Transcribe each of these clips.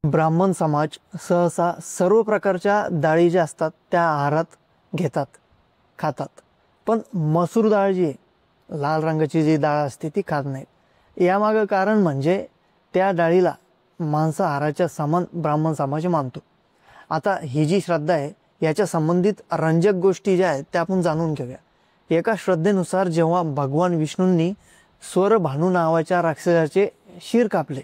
ब्राह्मण समाज सहसा सर्व प्रकारच्या डाळी ज्या असतात त्या आहारात घेतात, खातात. पण मसूर डाळ जी आहे, लाल रंगाची जी डाळ असते ती खात नाहीत. यामागं कारण म्हणजे त्या डाळीला मांसाहाराच्या समान ब्राह्मण समाज मानतो. आता ही जी श्रद्धा आहे याच्या संबंधित रंजक गोष्टी ज्या आहेत त्या आपण जाणून घेऊया. एका श्रद्धेनुसार जेव्हा भगवान विष्णूंनी स्वरभानू नावाच्या राक्षसाचे शिर कापले,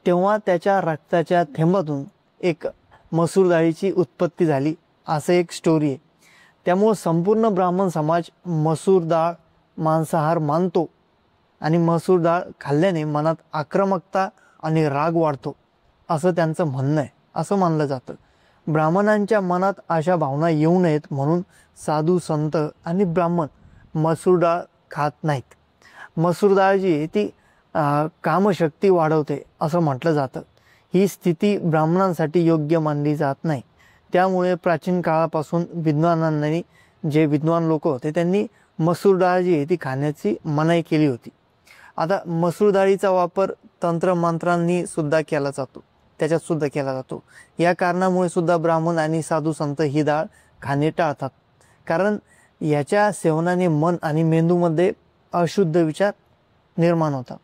तेव्हा त्याच्या रक्ताच्या थेंबातून एक मसूर डाळीची उत्पत्ती झाली, असं एक स्टोरी आहे. त्यामुळं संपूर्ण ब्राह्मण समाज मसूर डाळ मांसाहार मानतो आणि मसूर डाळ खाल्ल्याने मनात आक्रमकता आणि राग वाढतो, असं त्यांचं म्हणणं आहे, असं मानलं जातं. ब्राह्मणांच्या मनात अशा भावना येऊ नयेत म्हणून साधू संत आणि ब्राह्मण मसूर डाळ खात नाहीत. मसूर डाळ जी आहे ती कामशक्ती वाढवते असं म्हटलं जातं. ही स्थिती ब्राह्मणांसाठी योग्य मानली जात नाही. त्यामुळे प्राचीन काळापासून विद्वानांनी, जे विद्वान लोक होते त्यांनी मसूर डाळ जी आहे ती खाण्याची मनाई केली होती. आता मसूर डाळीचा वापर तंत्रमंत्रांनी सुद्धा केला जातो, त्याच्यात सुद्धा केला जातो. या कारणामुळे सुद्धा ब्राह्मण आणि साधू संत ही डाळ खाणे टाळतात, कारण याच्या सेवनाने मन आणि मेंदूमध्ये अशुद्ध विचार निर्माण होतात.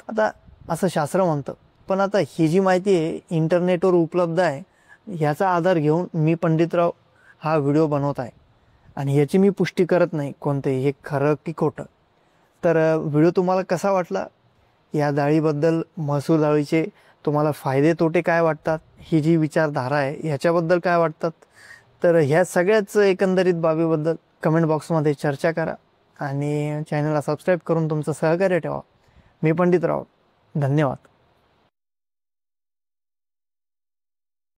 आता असं शास्त्र म्हणतं. पण आता ही जी माहिती आहे इंटरनेटवर उपलब्ध आहे, ह्याचा आधार घेऊन मी पंडितराव हा व्हिडिओ बनवत आहे आणि याची मी पुष्टी करत नाही कोणते हे खरं की खोटं. तर व्हिडिओ तुम्हाला कसा वाटला, या डाळीबद्दल, मसूर डाळीचे तुम्हाला फायदे तोटे काय वाटतात, ही जी विचारधारा आहे ह्याच्याबद्दल काय वाटतात, तर ह्या सगळ्याच एकंदरीत बाबीबद्दल कमेंट बॉक्समध्ये चर्चा करा आणि चॅनलला सबस्क्राईब करून तुमचं सहकार्य ठेवा. मी पंडितराव, धन्यवाद.